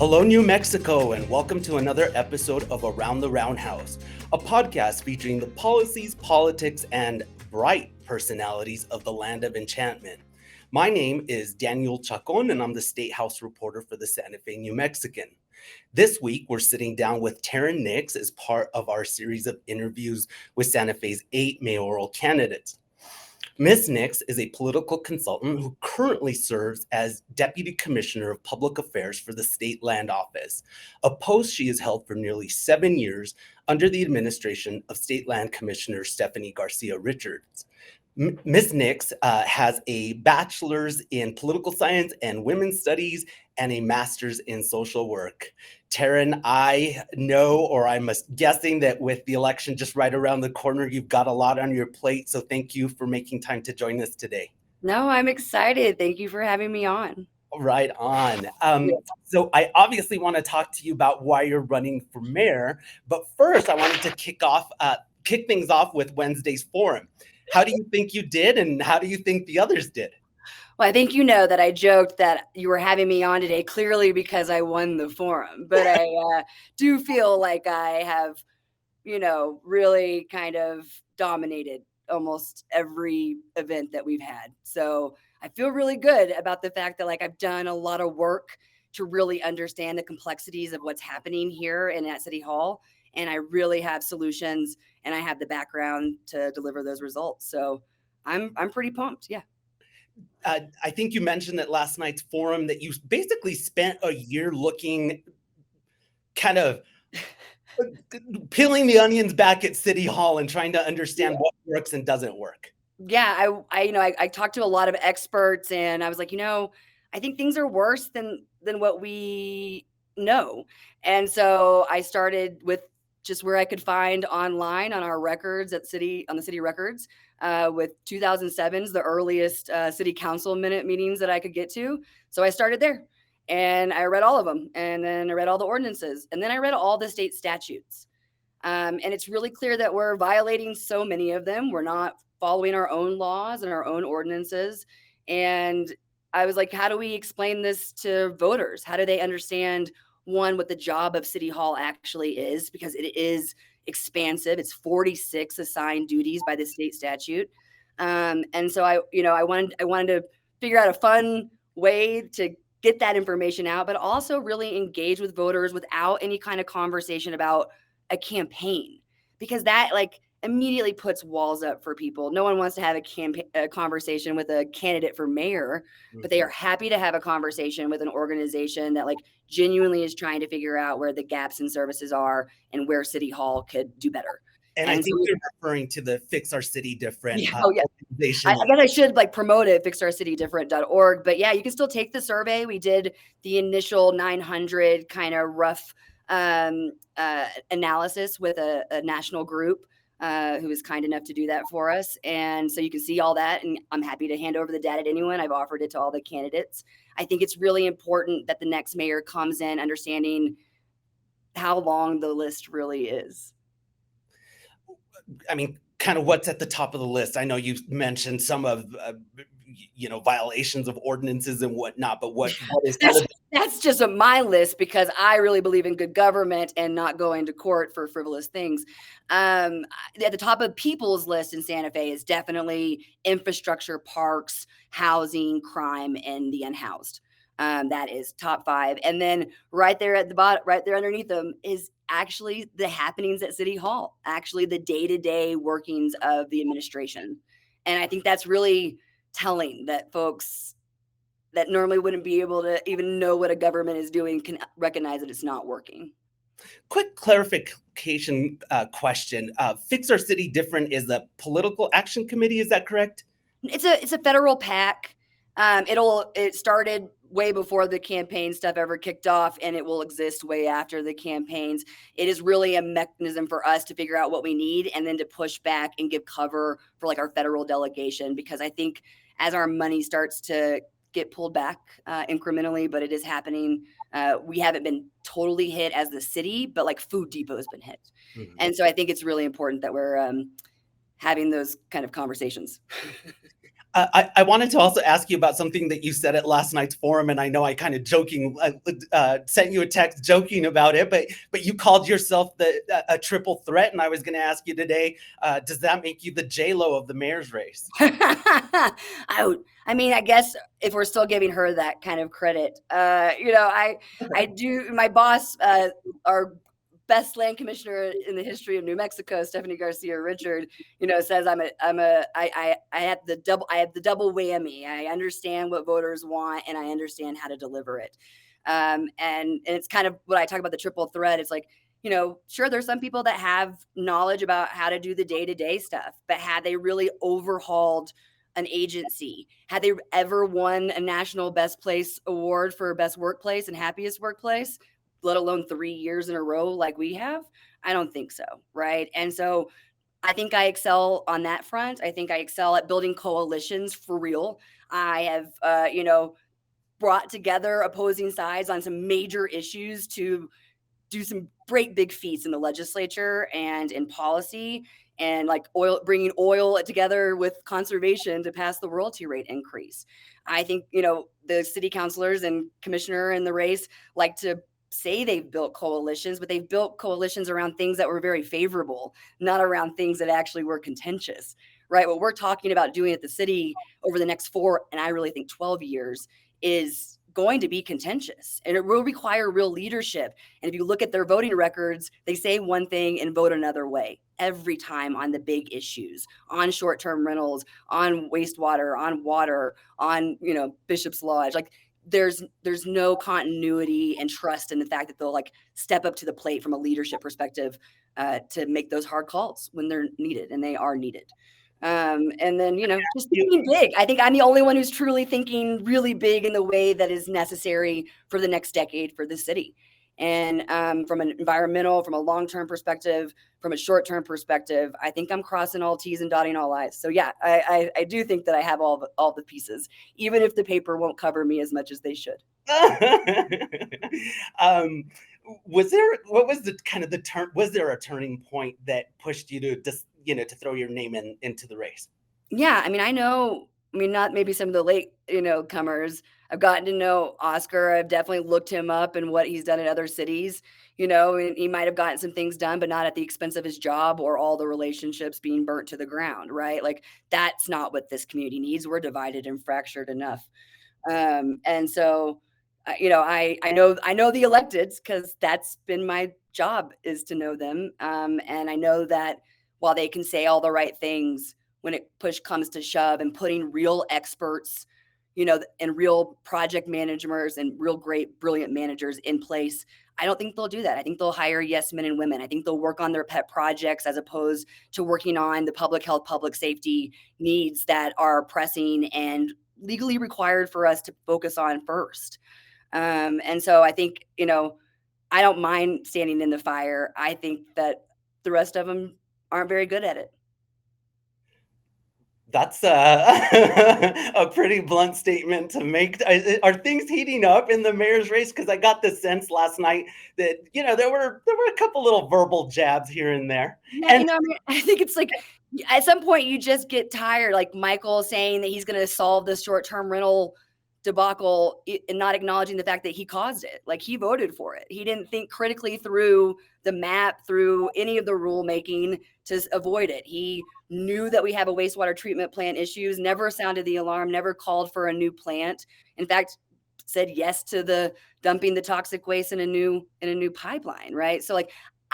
Hello, New Mexico, and welcome to another episode of Around the Roundhouse, a podcast featuring the policies, politics, and bright personalities of the land of enchantment. My name is Daniel Chacón, and I'm the State House reporter for the Santa Fe New Mexican. This week, we're sitting down with Tarin Nix as part of our series of interviews with Santa Fe's 8 mayoral candidates. Ms. Nix is a political consultant who currently serves as Deputy Commissioner of Public Affairs for the State Land Office, a post she has held for nearly 7 years under the administration of State Land Commissioner Stephanie Garcia Richard. Ms. Nix has a bachelor's in political science and women's studies and a master's in social work. Tarin, I know, or I'm guessing that with the election just right around the corner, you've got a lot on your plate. So thank you for making time to join us today. No, I'm excited. Thank you for having me on. Right on. So I obviously want to talk to you about why you're running for mayor. But first, I wanted to kick things off with Wednesday's forum. How do you think you did, and how do you think the others did? Well, I think you know that I joked that you were having me on today clearly because I won the forum. But I do feel like I have, really kind of dominated almost every event that we've had. So I feel really good about the fact that I've done a lot of work to really understand the complexities of what's happening here and at City Hall. And I really have solutions, and I have the background to deliver those results. So I'm pretty pumped. Yeah. I think you mentioned that last night's forum that you basically spent a year looking, kind of peeling the onions back at City Hall and trying to understand what works and doesn't work. Yeah, I talked to a lot of experts, and I was like, I think things are worse than what we know. And so I started with just where I could find online on our records on the city records, with 2007's the earliest city council minute meetings that I could get to. So I started there, and I read all of them, and then I read all the ordinances, and then I read all the state statutes. And it's really clear that we're violating so many of them. We're not following our own laws and our own ordinances. And I was like, how do we explain this to voters? How do they understand, one, what the job of City Hall actually is, because it is expansive. It's 46 assigned duties by the state statute. And so I wanted to figure out a fun way to get that information out, but also really engage with voters without any kind of conversation about a campaign, because that immediately puts walls up for people. No one wants to have a conversation with a candidate for mayor, but they are happy to have a conversation with an organization that genuinely is trying to figure out where the gaps in services are and where City Hall could do better. And I think you're referring to the Fix Our City Different organization. I guess I should promote it, fixourcitydifferent.org. But yeah, you can still take the survey. We did the initial 900 kind of rough analysis with a national group who was kind enough to do that for us. And so you can see all that, and I'm happy to hand over the data to anyone. I've offered it to all the candidates. I think it's really important that the next mayor comes in understanding how long the list really is. I mean, kind of what's at the top of the list. I know you mentioned some of, violations of ordinances and whatnot, but what is that's just my list, because I really believe in good government and not going to court for frivolous things. At the top of people's list in Santa Fe is definitely infrastructure, parks, housing, crime, and the unhoused. That is top 5. And then right there at the bottom, right there underneath them, is actually the happenings at City Hall, actually the day-to-day workings of the administration. And I think that's really telling, that folks that normally wouldn't be able to even know what a government is doing can recognize that it's not working. Quick clarification question. Fix Our City Different is a political action committee. Is that correct? It's a federal PAC. It started way before the campaign stuff ever kicked off, and it will exist way after the campaigns. It is really a mechanism for us to figure out what we need and then to push back and give cover for our federal delegation, because I think as our money starts to get pulled back incrementally, but it is happening. We haven't been totally hit as the city, but Food Depot has been hit. Mm-hmm. And so I think it's really important that we're having those kind of conversations. I wanted to also ask you about something that you said at last night's forum, and I know I kind of joking sent you a text joking about it, but you called yourself a triple threat, and I was going to ask you today, does that make you the J-Lo of the mayor's race? I mean, I guess if we're still giving her that kind of credit, I do. My boss, our best land commissioner in the history of New Mexico, Stephanie Garcia Richard, says I have the double whammy. I understand what voters want, and I understand how to deliver it. And it's kind of what I talk about, the triple threat. It's like, sure, there's some people that have knowledge about how to do the day-to-day stuff, but had they really overhauled an agency, had they ever won a national best place award for best workplace and happiest workplace, let alone 3 years in a row like we have? I don't think so, right? And so I think I excel on that front. I think I excel at building coalitions for real. I have, brought together opposing sides on some major issues to do some great big feats in the legislature and in policy, and like bringing oil together with conservation to pass the royalty rate increase. I think, the city councilors and commissioner in the race like to say they've built coalitions, but they've built coalitions around things that were very favorable, not around things that actually were contentious, right? What we're talking about doing at the city over the next 4, and I really think 12 years, is going to be contentious, and it will require real leadership. And if you look at their voting records, they say one thing and vote another way every time on the big issues, on short-term rentals, on wastewater, on water, on, Bishop's Lodge. Like there's no continuity and trust in the fact that they'll like step up to the plate from a leadership perspective to make those hard calls when they're needed, and they are needed. And then, just thinking big. I think I'm the only one who's truly thinking really big in the way that is necessary for the next decade for the city. And from an environmental, from a long-term perspective, from a short-term perspective, I think I'm crossing all T's and dotting all I's. So yeah, I do think that I have all the pieces, even if the paper won't cover me as much as they should. Was there a turning point that pushed you to just, to throw your name into the race? Yeah, I mean, not maybe some of the late, comers. I've gotten to know Oscar. I've definitely looked him up and what he's done in other cities, and he might have gotten some things done, but not at the expense of his job or all the relationships being burnt to the ground, right? Like that's not what this community needs. We're divided and fractured enough. And so, I know the electeds because that's been my job, is to know them. And I know that while they can say all the right things, when it push comes to shove and putting real experts, and real project managers and real great, brilliant managers in place, I don't think they'll do that. I think they'll hire yes men and women. I think they'll work on their pet projects as opposed to working on the public health, public safety needs that are pressing and legally required for us to focus on first. And so I think, I don't mind standing in the fire. I think that the rest of them aren't very good at it. That's a pretty blunt statement to make. Are things heating up in the mayor's race? Because I got the sense last night that there were a couple little verbal jabs here and there. Yeah, I mean, I think it's like at some point you just get tired. Like Michael saying that he's going to solve the short-term rental debacle and not acknowledging the fact that he caused it. Like he voted for it. He didn't think critically through the map, through any of the rulemaking to avoid it. He knew that we have a wastewater treatment plant issues, never sounded the alarm, never called for a new plant. In fact, said yes to the dumping the toxic waste in a new pipeline, right? So like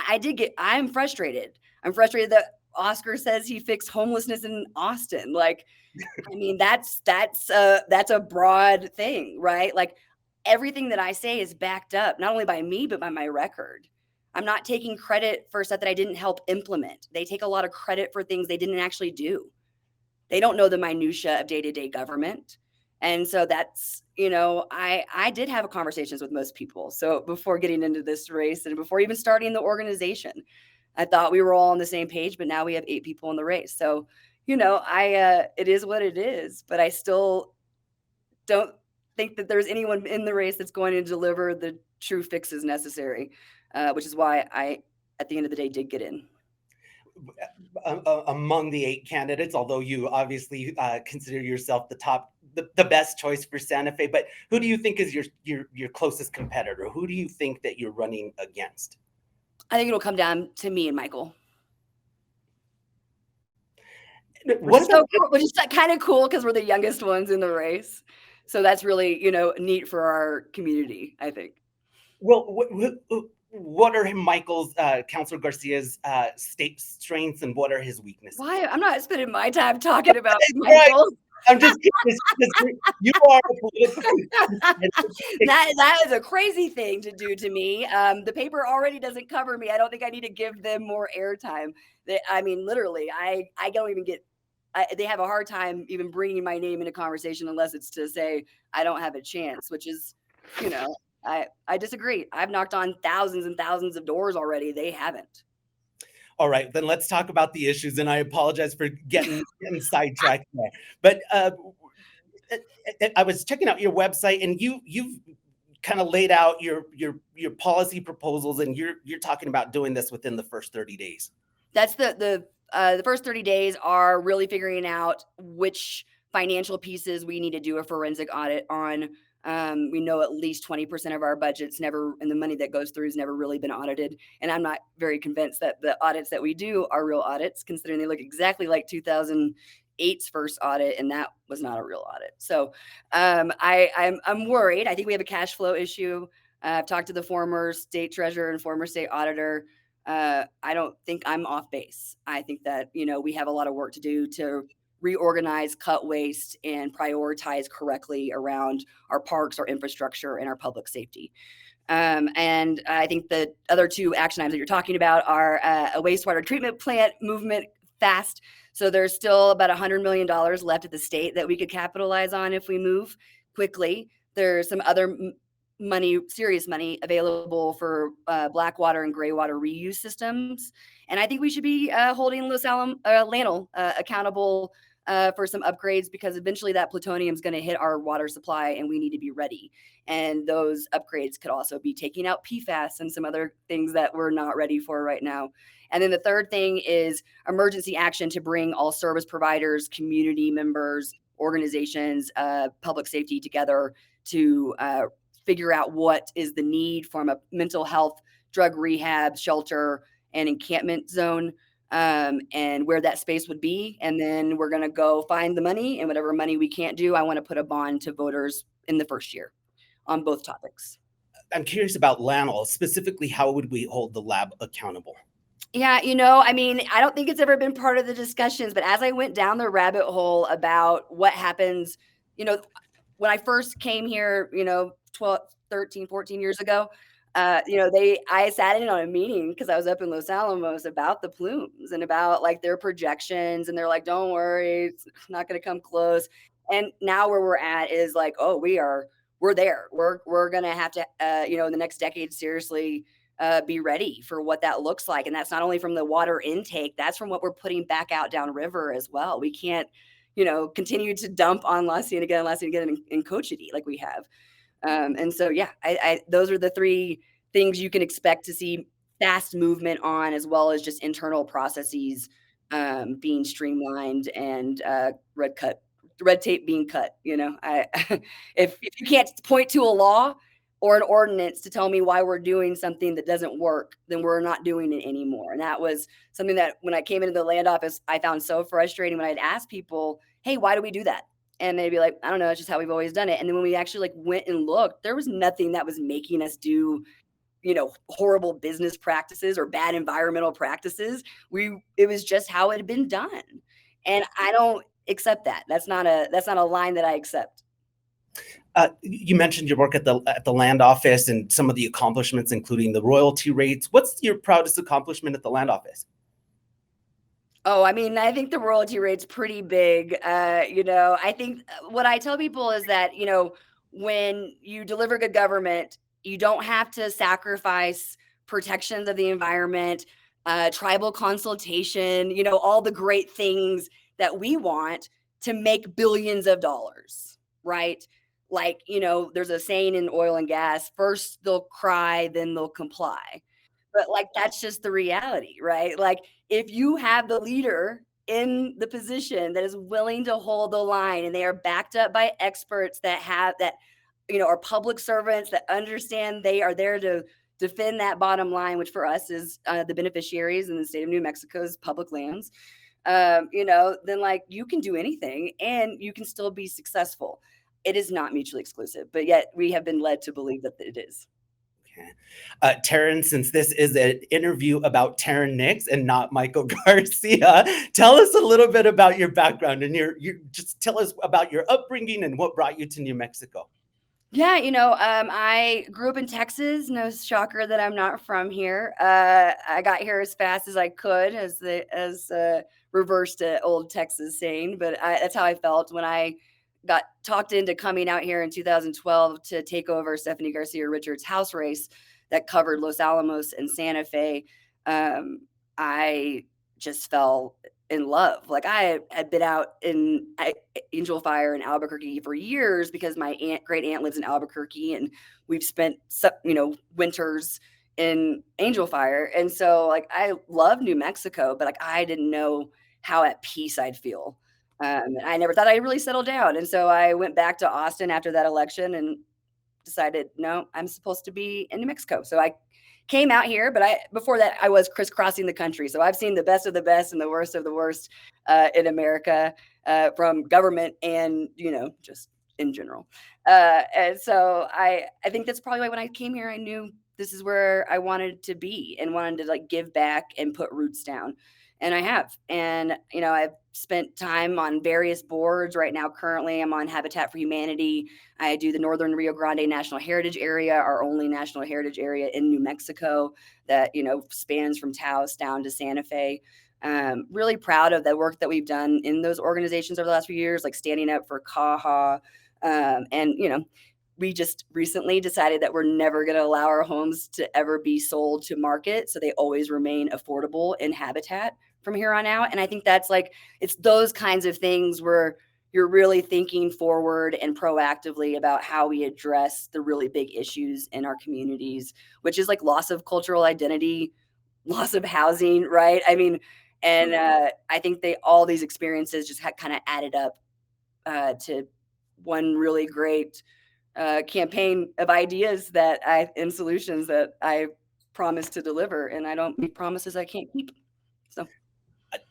I'm frustrated. I'm frustrated that Oscar says he fixed homelessness in Austin. Like, I mean, that's a broad thing, right? Like everything that I say is backed up, not only by me, but by my record. I'm not taking credit for stuff that I didn't help implement. They take a lot of credit for things they didn't actually do. They don't know the minutia of day-to-day government. And so that's, I did have conversations with most people. So before getting into this race and before even starting the organization, I thought we were all on the same page, but now we have 8 people in the race. So, it is what it is, but I still don't think that there's anyone in the race that's going to deliver the true fixes necessary, which is why I, at the end of the day, did get in. among the 8 candidates, although you obviously consider yourself the best choice for Santa Fe. But who do you think is your closest competitor? Who do you think that you're running against? I think it'll come down to me and Michael. What about which is kind of cool because we're the youngest ones in the race. So that's really, neat for our community, I think. Well, what are Michael's, Councilor Garcia's state strengths and what are his weaknesses? Why? I'm not spending my time talking about Right. Michael. I'm just curious because you are a political. That is a crazy thing to do to me. The paper already doesn't cover me. I don't think I need to give them more airtime. Literally, I don't even get. They have a hard time even bringing my name into conversation unless it's to say I don't have a chance, which is, I disagree. I've knocked on thousands and thousands of doors already. They haven't. All right, then let's talk about the issues. And I apologize for getting sidetracked there. But I was checking out your website, and you've kind of laid out your policy proposals, and you're talking about doing this within the first 30 days. That's the first 30 days are really figuring out which financial pieces we need to do a forensic audit on. We know at least 20% of our budget's never, and the money that goes through has never really been audited. And I'm not very convinced that the audits that we do are real audits, considering they look exactly like 2008's first audit, and that was not a real audit. So I'm worried. I think we have a cash flow issue. I've talked to the former state treasurer and former state auditor. I don't think I'm off base. I think that, we have a lot of work to do to reorganize, cut waste, and prioritize correctly around our parks, our infrastructure, and our public safety. And I think the other two action items that you're talking about are a wastewater treatment plant movement fast. So there's still about $100 million left at the state that we could capitalize on if we move quickly. There's some other serious money available for blackwater and gray water reuse systems. And I think we should be holding Lanel accountable for some upgrades, because eventually that plutonium is going to hit our water supply and we need to be ready. And those upgrades could also be taking out PFAS and some other things that we're not ready for right now. And then the third thing is emergency action to bring all service providers, community members, organizations, public safety together to figure out what is the need from a mental health, drug rehab, shelter, and encampment zone, and where that space would be. And then we're going to go find the money, and whatever money we can't do, I want to put a bond to voters in the first year on both topics. I'm curious about Lanel. Specifically, how would we hold the lab accountable? Yeah, I don't think it's ever been part of the discussions, but as I went down the rabbit hole about what happens, when I first came here, 12, 13, 14 years ago, I sat in on a meeting because I was up in Los Alamos about the plumes and about like their projections. And they're like, don't worry, it's not going to come close. And now where we're at is like, oh, we're there. We're going to have to, in the next decade, seriously be ready for what that looks like. And that's not only from the water intake, that's from what we're putting back out downriver as well. We can't, continue to dump on La Cienega and Cochiti like we have. And so, yeah, those are the three things you can expect to see fast movement on, as well as just internal processes being streamlined and red tape being cut. If you can't point to a law or an ordinance to tell me why we're doing something that doesn't work, then we're not doing it anymore. And that was something that when I came into the land office, I found so frustrating when I'd ask people, hey, why do we do that? And they'd be like, I don't know, it's just how we've always done it. And then when we actually went and looked, there was nothing that was making us do, horrible business practices or bad environmental practices. It was just how it had been done. And I don't accept that. That's not a line that I accept. You mentioned your work at the land office and some of the accomplishments, including the royalty rates. What's your proudest accomplishment at the land office? Oh, I think the royalty rate's pretty big. I think what I tell people is that, when you deliver good government, you don't have to sacrifice protections of the environment, tribal consultation, all the great things that we want to make billions of dollars, right? Like, there's a saying in oil and gas, first they'll cry, then they'll comply. But, like, that's just the reality, right? Like, if you have the leader in the position that is willing to hold the line and they are backed up by experts that have that, are public servants that understand they are there to defend that bottom line, which for us is the beneficiaries in the state of New Mexico's public lands, then like you can do anything and you can still be successful. It is not mutually exclusive, but yet we have been led to believe that it is. Okay. Taran, since this is an interview about Tarin Nix and not Michael Garcia, tell us a little bit about your background and you just tell us about your upbringing and what brought you to New Mexico. Yeah, I grew up in Texas. No shocker that I'm not from here. I got here as fast as I could, as reversed old Texas saying. But that's how I felt when I got talked into coming out here in 2012 to take over Stephanie Garcia Richard's house race that covered Los Alamos and Santa Fe. I just fell in love. Like I had been out in Angel Fire in Albuquerque for years because my great aunt lives in Albuquerque, and we've spent winters in Angel Fire. And so like I love New Mexico, but like I didn't know how at peace I'd feel. I never thought I'd really settle down. And so I went back to Austin after that election and decided, no, I'm supposed to be in New Mexico. So I came out here, but before that I was crisscrossing the country. So I've seen the best of the best and the worst of the worst in America, from government and just in general. And so I think that's probably why when I came here, I knew this is where I wanted to be and wanted to like give back and put roots down. And I have. And I've spent time on various boards. Right now, currently, I'm on Habitat for Humanity. I do the Northern Rio Grande National Heritage Area, our only national heritage area in New Mexico that, spans from Taos down to Santa Fe. Really proud of the work that we've done in those organizations over the last few years, like standing up for CAHA. We just recently decided that we're never going to allow our homes to ever be sold to market. So they always remain affordable in Habitat from here on out. And I think that's like, it's those kinds of things where you're really thinking forward and proactively about how we address the really big issues in our communities, which is like loss of cultural identity, loss of housing, right? I mean, and I think all these experiences just kind of added up to one really great campaign of ideas and solutions that I promise to deliver, and I don't make promises I can't keep. So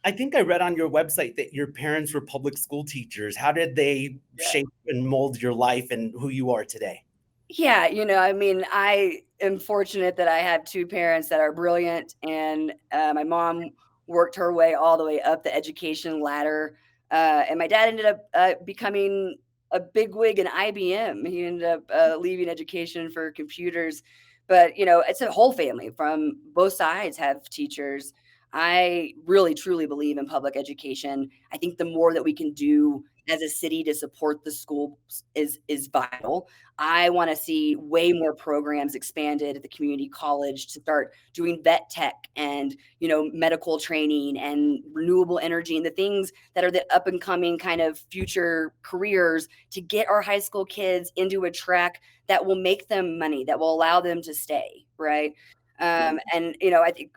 I think I read on your website that your parents were public school teachers. How did they shape and mold your life and who you are today? Yeah, I mean, I am fortunate that I have two parents that are brilliant, and my mom worked her way all the way up the education ladder, and my dad ended up becoming a bigwig in IBM. He ended up leaving education for computers, but it's a whole family from both sides have teachers. I really truly believe in public education. I think the more that we can do as a city to support the schools is vital. I want to see way more programs expanded at the community college to start doing vet tech and medical training and renewable energy and the things that are the up and coming kind of future careers to get our high school kids into a track that will make them money, that will allow them to stay, right? And I think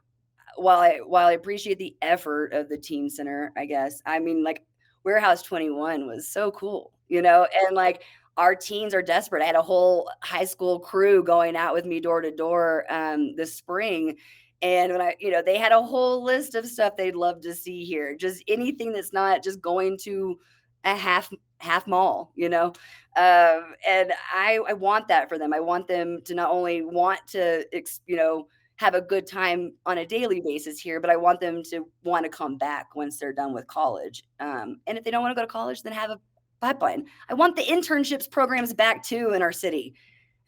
while I appreciate the effort of the teen center, I guess, I mean, like Warehouse 21 was so cool, and like our teens are desperate. I had a whole high school crew going out with me door to door this spring. And when they had a whole list of stuff they'd love to see here, just anything that's not just going to a half mall, and I want that for them. I want them to not only want to, have a good time on a daily basis here, but I want them to want to come back once they're done with college. And if they don't want to go to college, then have a pipeline. I want the internships programs back too in our city.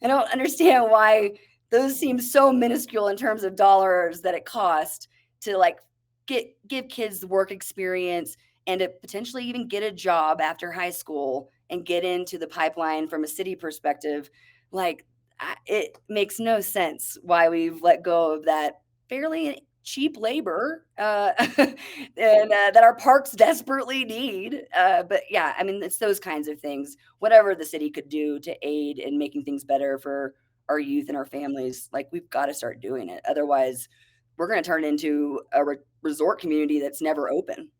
I don't understand why those seem so minuscule in terms of dollars that it costs to like give kids the work experience and to potentially even get a job after high school and get into the pipeline from a city perspective. Like it makes no sense why we've let go of that fairly cheap labor and that our parks desperately need. But yeah, I mean, it's those kinds of things. Whatever the city could do to aid in making things better for our youth and our families. Like, we've got to start doing it. Otherwise, we're going to turn into a resort community that's never open.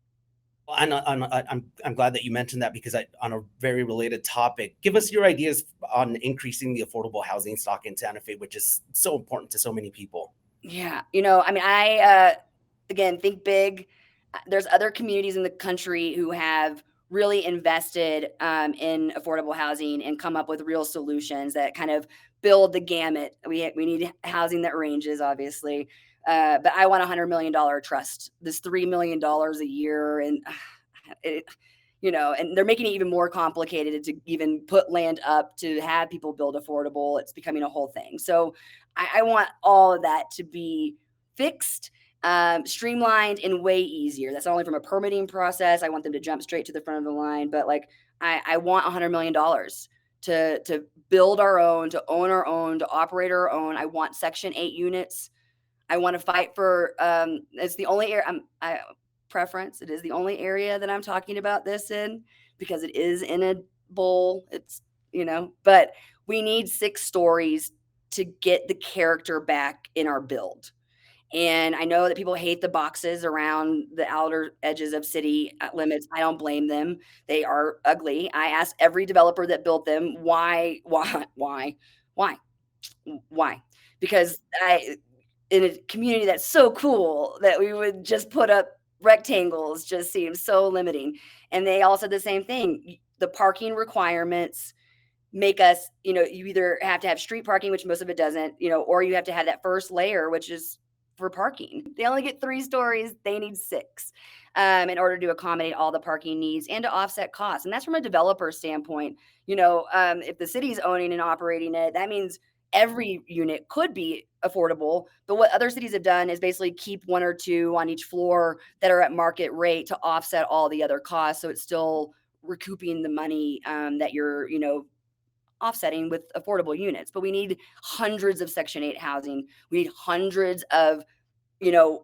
Well, I'm glad that you mentioned that, because on a very related topic, give us your ideas on increasing the affordable housing stock in Santa Fe, which is so important to so many people. Yeah. I mean, again, think big. There's other communities in the country who have really invested in affordable housing and come up with real solutions that kind of build the gamut. We need housing that ranges, obviously, but I want $100 million trust. This $3 million a year, and it, and they're making it even more complicated to even put land up to have people build affordable. It's becoming a whole thing. So I want all of that to be fixed, streamlined, and way easier. That's not only from a permitting process. I want them to jump straight to the front of the line, but like I want $100 million to build our own, to own our own, to operate our own. I want Section 8 units. I want to fight for. It's the only area preference. It is the only area that I'm talking about this in, because it is in a bowl. It's but we need 6 stories to get the character back in our build. And I know that people hate the boxes around the outer edges of city limits. I don't blame them. They are ugly. I asked every developer that built them, why? Because in a community that's so cool, that we would just put up rectangles just seems so limiting. And they all said the same thing. The parking requirements make us, you either have to have street parking, which most of it doesn't, or you have to have that first layer, which is for parking. They only get 3 stories. They need 6 in order to accommodate all the parking needs and to offset costs. And that's from a developer standpoint. If the city's owning and operating it, that means every unit could be affordable. But what other cities have done is basically keep 1 or 2 on each floor that are at market rate to offset all the other costs. So it's still recouping the money that you're, offsetting with affordable units. But we need hundreds of Section 8 housing. We need hundreds of,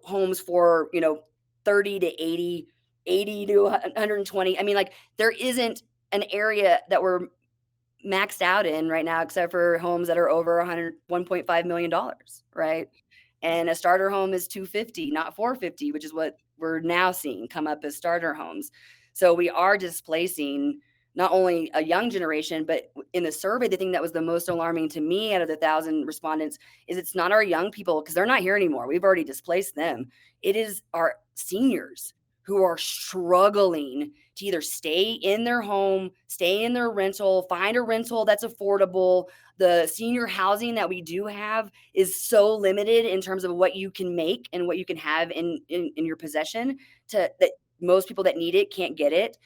homes for, 30 to 80, 80 to 120. I mean, like, there isn't an area that we're maxed out in right now, except for homes that are over $1.5 million, right? And a starter home is 250, not 450, which is what we're now seeing come up as starter homes. So we are displacing not only a young generation, but in the survey, the thing that was the most alarming to me out of the 1,000 respondents is it's not our young people, because they're not here anymore. We've already displaced them. It is our seniors who are struggling to either stay in their home, stay in their rental, find a rental that's affordable. The senior housing that we do have is so limited in terms of what you can make and what you can have in your possession, that most people that need it can't get it.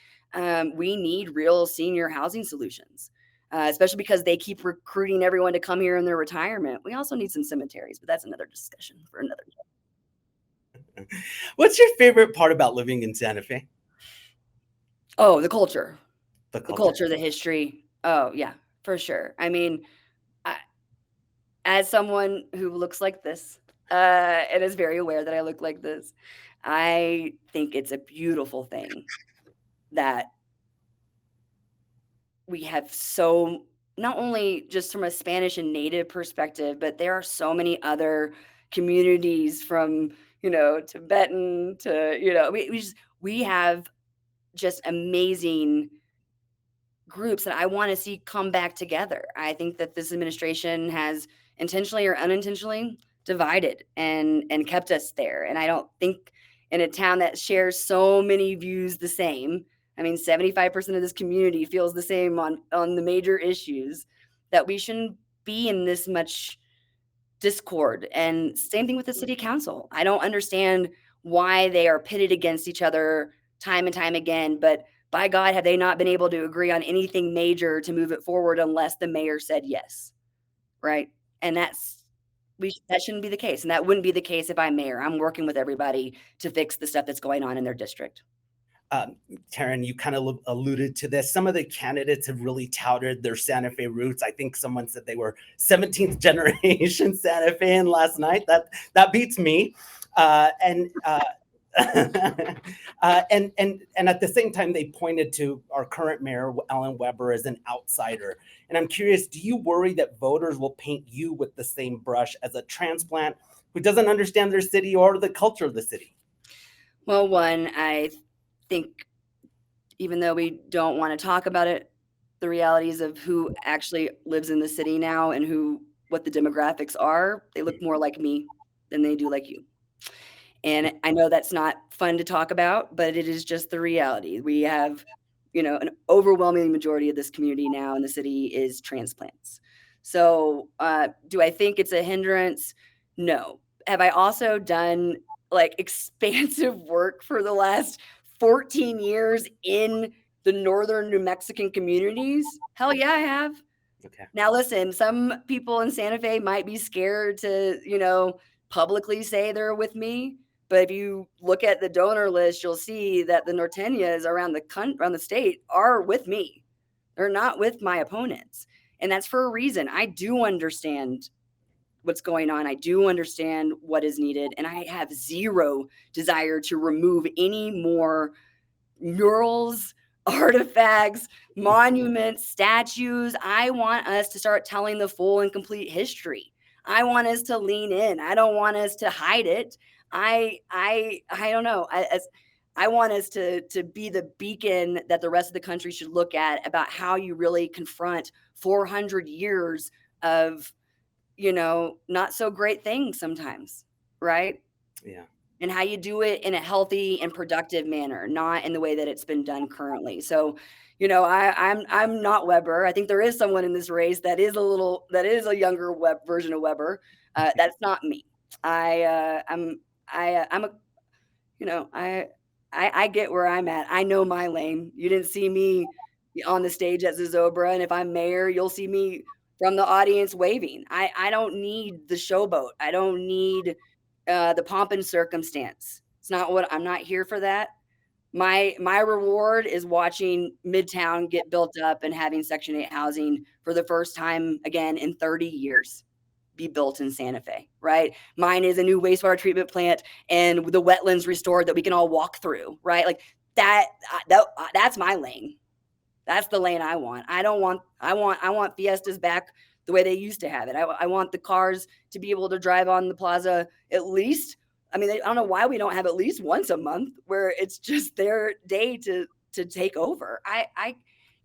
We need real senior housing solutions, especially because they keep recruiting everyone to come here in their retirement. We also need some cemeteries, but that's another discussion for another day. What's your favorite part about living in Santa Fe? Oh, the culture. The The culture, the history. Oh, yeah, for sure. I mean, as someone who looks like this and is very aware that I look like this, I think it's a beautiful thing that we have not only just from a Spanish and Native perspective, but there are so many other communities from, Tibetan to, we have just amazing groups that I want to see come back together. I think that this administration has intentionally or unintentionally divided and kept us there. And I don't think in a town that shares so many views the same, I mean, 75% of this community feels the same on the major issues, that we shouldn't be in this much discord. And same thing with the city council. I don't understand why they are pitted against each other time and time again, but by God, have they not been able to agree on anything major to move it forward unless the mayor said yes, right? And that shouldn't be the case. And that wouldn't be the case if I'm mayor. I'm working with everybody to fix the stuff that's going on in their district. Taran, you kind of alluded to this. Some of the candidates have really touted their Santa Fe roots. I think someone said they were 17th generation Santa Fean last night. That beats me. And at the same time, they pointed to our current mayor, Alan Weber, as an outsider. And I'm curious, do you worry that voters will paint you with the same brush as a transplant who doesn't understand their city or the culture of the city? Well, one, I think even though we don't want to talk about it, the realities of who actually lives in the city now and what the demographics are, they look more like me than they do like you. And I know that's not fun to talk about, but it is just the reality. We have, an overwhelming majority of this community now in the city is transplants. So, do I think it's a hindrance? No. Have I also done like expansive work for the last 14 years in the northern New Mexican communities? Hell yeah, I have. Okay. Now, listen, some people in Santa Fe might be scared to, publicly say they're with me. But if you look at the donor list, you'll see that the Norteñas around the state are with me. They're not with my opponents. And that's for a reason. I do understand what's going on. I do understand what is needed. And I have zero desire to remove any more murals, artifacts, monuments, statues. I want us to start telling the full and complete history. I want us to lean in. I don't want us to hide it. I don't know. I want us to be the beacon that the rest of the country should look at about how you really confront 400 years of, not so great things sometimes, right? Yeah. And how you do it in a healthy and productive manner, not in the way that it's been done currently. So, I'm not Weber. I think there is someone in this race that is a younger version of Weber. That's not me. I'm a, I get where I'm at. I know my lane. You didn't see me on the stage at Zozobra, and if I'm mayor, you'll see me from the audience waving. I don't need the showboat. I don't need the pomp and circumstance. I'm not here for that. My reward is watching Midtown get built up and having Section 8 housing for the first time again in 30 years be built in Santa Fe, right? Mine is a new wastewater treatment plant and the wetlands restored that we can all walk through, right? Like that's my lane. That's the lane I want. I want Fiestas back the way they used to have it. I want the cars to be able to drive on the plaza at least. I mean, I don't know why we don't have at least once a month where it's just their day to take over.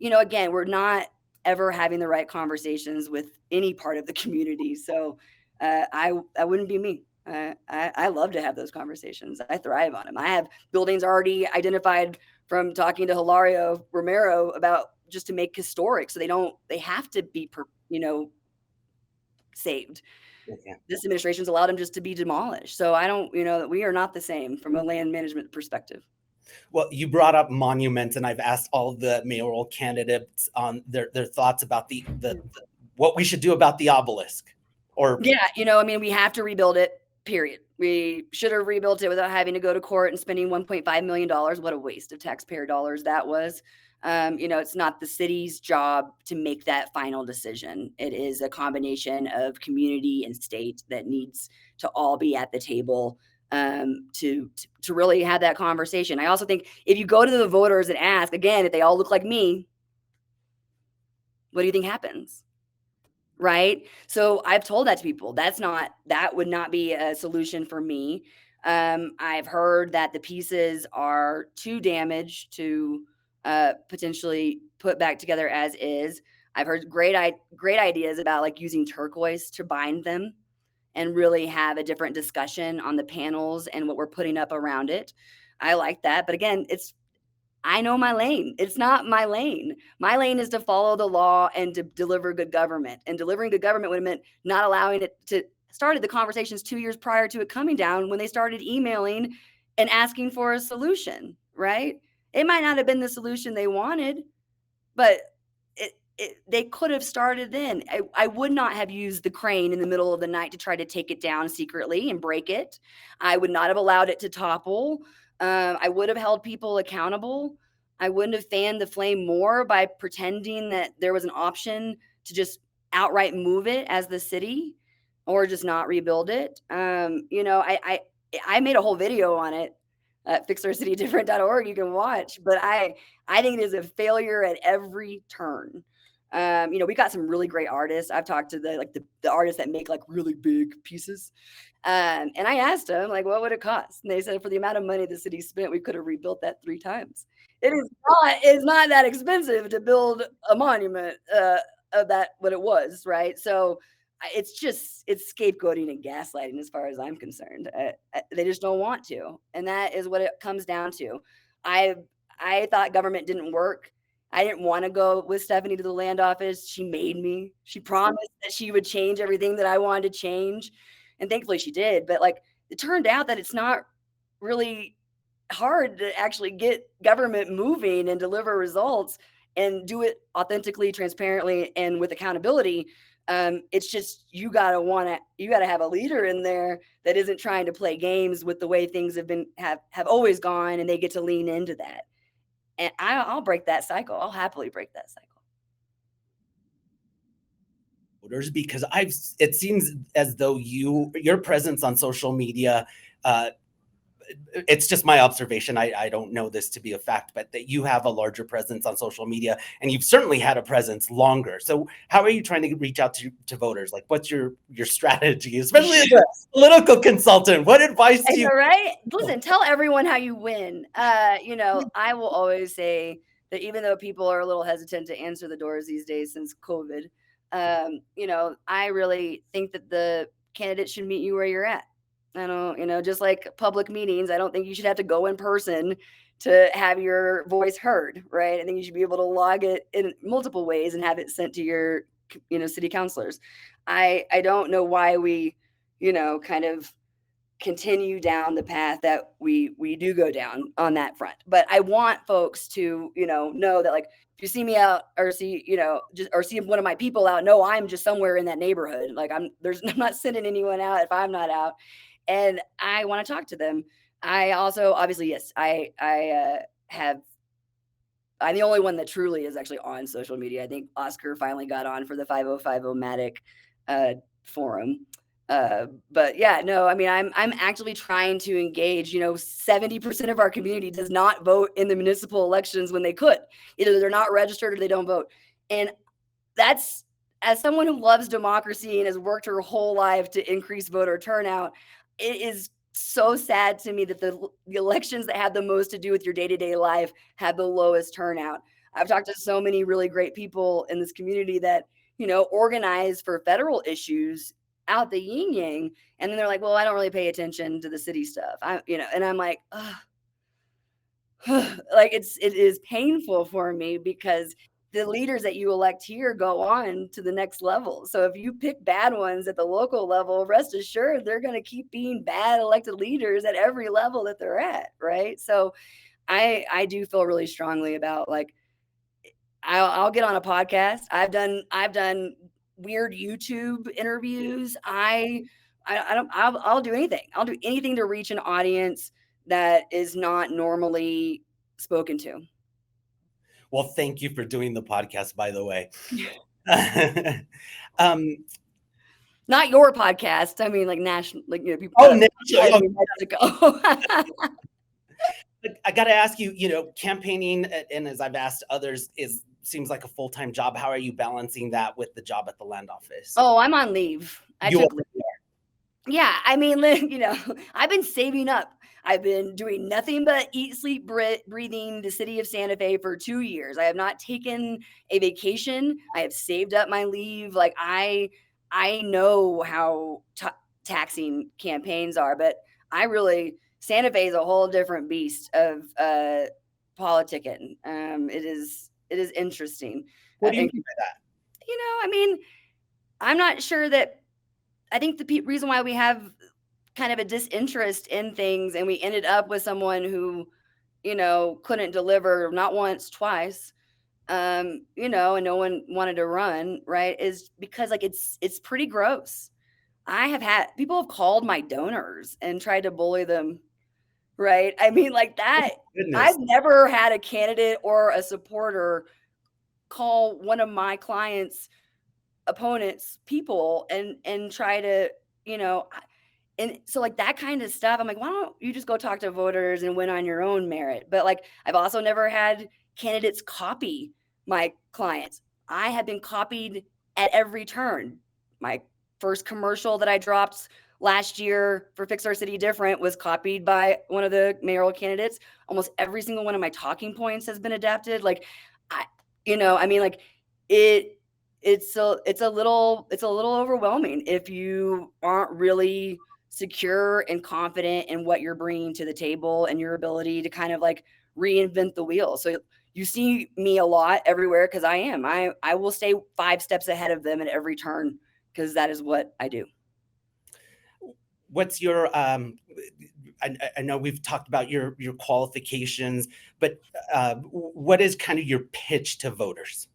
Again, we're not ever having the right conversations with any part of the community. So I wouldn't be me. I love to have those conversations. I thrive on them. I have buildings already identified from talking to Hilario Romero about just to make historic. So they have to be, saved. Okay. This administration's allowed them just to be demolished. So I don't, that we are not the same from a land management perspective. Well, you brought up monuments, and I've asked all the mayoral candidates on their thoughts about the what we should do about the obelisk. Or yeah, we have to rebuild it. Period. We should have rebuilt it without having to go to court and spending $1.5 million. What a waste of taxpayer dollars that was. It's not the city's job to make that final decision. It is a combination of community and state that needs to all be at the table to really have that conversation. I also think if you go to the voters and ask, again, if they all look like me, what do you think happens? Right? So I've told that to people. That would not be a solution for me. I've heard that the pieces are too damaged to potentially put back together as is. I've heard great ideas about like using turquoise to bind them and really have a different discussion on the panels and what we're putting up around it. I like that. But again, I know my lane. It's not my lane. My lane is to follow the law and to deliver good government. And delivering good government would have meant not allowing it to started the conversations 2 years prior to it coming down when they started emailing and asking for a solution, right? It might not have been the solution they wanted, but they could have started then. I would not have used the crane in the middle of the night to try to take it down secretly and break it. I would not have allowed it to topple. I would have held people accountable. I wouldn't have fanned the flame more by pretending that there was an option to just outright move it as the city or just not rebuild it. I made a whole video on it at fixourcitydifferent.org. You can watch, but I think it is a failure at every turn. We got some really great artists. I've talked to the artists that make like really big pieces. And I asked them, like, what would it cost? And they said, for the amount of money the city spent, we could have rebuilt that 3 times. It's not that expensive to build a monument of that, what it was, right? So it's scapegoating and gaslighting as far as I'm concerned. They just don't want to. And that is what it comes down to. I thought government didn't work. I didn't want to go with Stephanie to the land office. She made me. She promised that she would change everything that I wanted to change. And thankfully she did. But like, it turned out that it's not really hard to actually get government moving and deliver results and do it authentically, transparently, and with accountability. It's just you gotta have a leader in there that isn't trying to play games with the way things have always gone, and they get to lean into that. And I'll break that cycle. I'll happily break that cycle. Because it seems as though your presence on social media, it's just my observation. I don't know this to be a fact, but that you have a larger presence on social media, and you've certainly had a presence longer. So how are you trying to reach out to voters? Like, what's your strategy, especially as a political consultant? What advice do you? Right? Listen, tell everyone how you win. I will always say that even though people are a little hesitant to answer the doors these days since COVID, I really think that the candidate should meet you where you're at. I don't, just like public meetings, I don't think you should have to go in person to have your voice heard, right? I think you should be able to log it in multiple ways and have it sent to your, city councilors. I don't know why we, kind of continue down the path that we do go down on that front. But I want folks to, know that, like, if you see me out or see, or see one of my people out, know I'm just somewhere in that neighborhood. Like I'm not sending anyone out if I'm not out. And I want to talk to them. I also, obviously, yes, I'm the only one that truly is actually on social media. I think Oscar finally got on for the 5050 Matic forum. But yeah, no, I mean, I'm actively trying to engage. 70% of our community does not vote in the municipal elections when they could. Either they're not registered or they don't vote. And that's, as someone who loves democracy and has worked her whole life to increase voter turnout, it is so sad to me that the elections that have the most to do with your day-to-day life have the lowest turnout. I've talked to so many really great people in this community that, organize for federal issues out the yin yang, and then they're like, well, I don't really pay attention to the city stuff. And I'm like, like it is painful for me because the leaders that you elect here go on to the next level. So if you pick bad ones at the local level, rest assured they're going to keep being bad elected leaders at every level that they're at, right? So I do feel really strongly about, like, I'll get on a podcast. I've done weird YouTube interviews. I'll do anything. I'll do anything to reach an audience that is not normally spoken to. Well, thank you for doing the podcast, by the way. Not your podcast. I mean, like national, like, people. Oh, national. I got to ask you, campaigning, and as I've asked others, seems like a full-time job. How are you balancing that with the job at the land office? Oh, I'm on leave. I took leave. Yeah, I mean, I've been saving up. I've been doing nothing but eat, sleep, breathing the city of Santa Fe for 2 years. I have not taken a vacation. I have saved up my leave. Like I know how taxing campaigns are, but Santa Fe is a whole different beast of politicking. It is interesting. What do you mean by that? I mean, I'm not sure that. I think the reason why we have kind of a disinterest in things, and we ended up with someone who, couldn't deliver not once, twice, and no one wanted to run, right, is because, like, it's pretty gross. People have called my donors and tried to bully them, right? I mean, like that. I've never had a candidate or a supporter call one of my clients' opponents people and try to, And so like that kind of stuff, I'm like, why don't you just go talk to voters and win on your own merit? But like, I've also never had candidates copy my clients. I have been copied at every turn. My first commercial that I dropped last year for Fix Our City Different was copied by one of the mayoral candidates. Almost every single one of my talking points has been adapted. Like, I, I mean, like it, it's a little overwhelming if you aren't really secure and confident in what you're bringing to the table and your ability to kind of like reinvent the wheel. So you see me a lot everywhere because I will stay 5 steps ahead of them at every turn because that is what I do. What's your I know we've talked about your qualifications, but what is kind of your pitch to voters?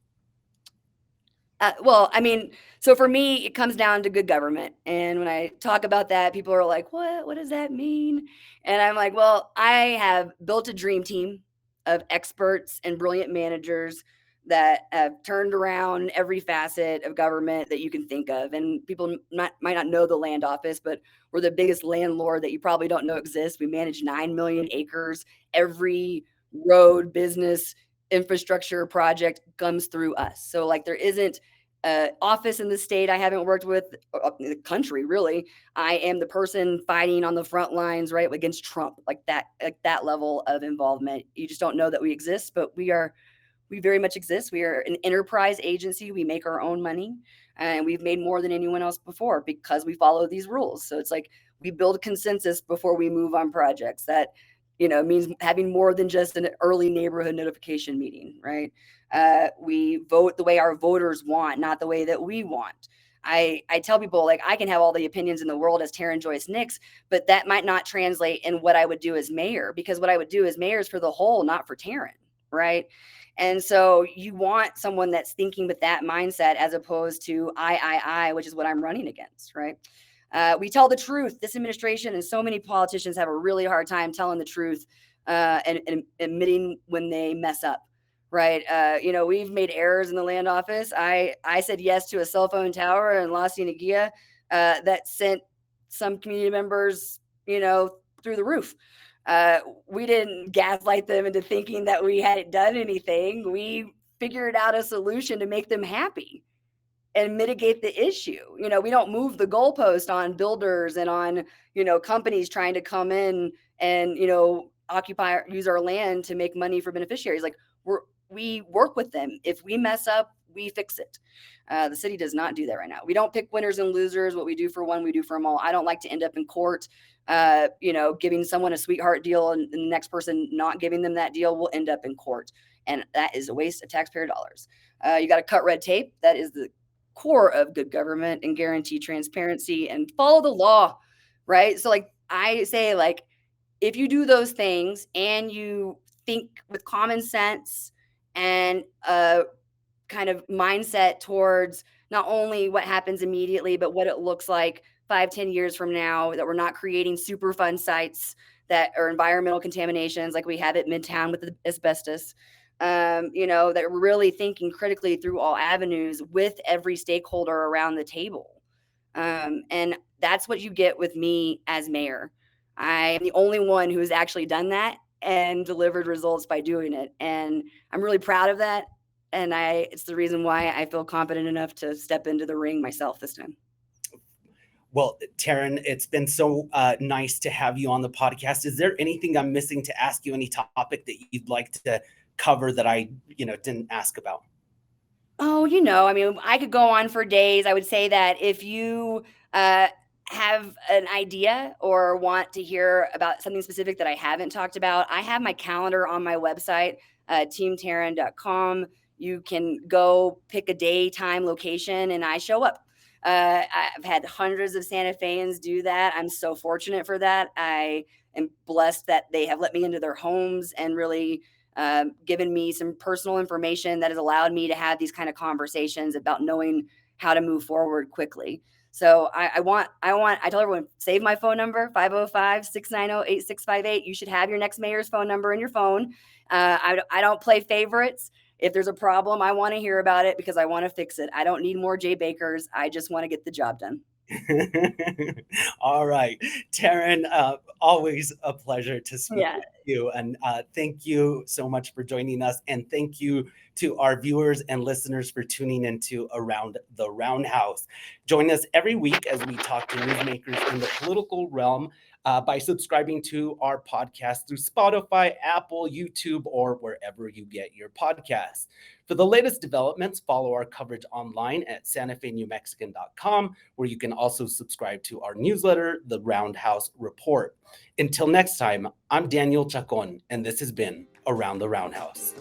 Well, I mean, so for me, it comes down to good government. And when I talk about that, people are like, what? What does that mean? And I'm like, well, I have built a dream team of experts and brilliant managers that have turned around every facet of government that you can think of. And people might not know the land office, but we're the biggest landlord that you probably don't know exists. We manage 9 million acres. Every road, business, infrastructure project comes through us. So like there isn't an office in the state I haven't worked with, in the country really. I am the person fighting on the front lines, right, against Trump, like that level of involvement. You just don't know that we exist, but we very much exist. We are an enterprise agency. We make our own money, and we've made more than anyone else before because we follow these rules. So it's like we build consensus before we move on projects. That means having more than just an early neighborhood notification meeting, right? We vote the way our voters want, not the way that we want. I tell people like I can have all the opinions in the world as Tarin Nicks, but that might not translate in what I would do as mayor, because what I would do as mayor is for the whole, not for Tarin, right? And so you want someone that's thinking with that mindset as opposed to I, which is what I'm running against, right? We tell the truth. This administration and so many politicians have a really hard time telling the truth and admitting when they mess up, right? We've made errors in the land office. I said yes to a cell phone tower in La Cienega that sent some community members, through the roof. We didn't gaslight them into thinking that we hadn't done anything. We figured out a solution to make them happy and mitigate the issue. We don't move the goalpost on builders and on, companies trying to come in and, use our land to make money for beneficiaries. Like we work with them. If we mess up, we fix it. The city does not do that right now. We don't pick winners and losers. What we do for one, we do for them all. I don't like to end up in court, giving someone a sweetheart deal and the next person not giving them that deal will end up in court. And that is a waste of taxpayer dollars. You got to cut red tape. That is the core of good government, and guarantee transparency and follow the law, right? So like I say, like if you do those things and you think with common sense and a kind of mindset towards not only what happens immediately, but what it looks like 5-10 years from now, that we're not creating super fun sites that are environmental contaminations like we have at Midtown with the asbestos. That we're really thinking critically through all avenues with every stakeholder around the table. And that's what you get with me as mayor. I am the only one who has actually done that and delivered results by doing it. And I'm really proud of that. And it's the reason why I feel confident enough to step into the ring myself this time. Well, Tarin, it's been so nice to have you on the podcast. Is there anything I'm missing to ask you? Any topic that you'd like to cover that I, didn't ask about? Oh, I mean, I could go on for days. I would say that if you have an idea or want to hear about something specific that I haven't talked about, I have my calendar on my website, teamtaran.com. You can go pick a day, time, location, and I show up. I've had hundreds of Santa Feans do that. I'm so fortunate for that. I am blessed that they have let me into their homes and really given me some personal information that has allowed me to have these kind of conversations about knowing how to move forward quickly. So I tell everyone, save my phone number, 505-690-8658. You should have your next mayor's phone number in your phone. I don't play favorites. If there's a problem, I want to hear about it because I want to fix it. I don't need more Jay Bakers. I just want to get the job done. All right, Taran, always a pleasure to speak Yeah. with you, and thank you so much for joining us, and thank you to our viewers and listeners for tuning into Around the Roundhouse. Join us every week as we talk to newsmakers in the political realm by subscribing to our podcast through Spotify, Apple, YouTube, or wherever you get your podcasts. For the latest developments, follow our coverage online at santafenewmexican.com, where you can also subscribe to our newsletter, The Roundhouse Report. Until next time, I'm Daniel Chacón, and this has been Around the Roundhouse.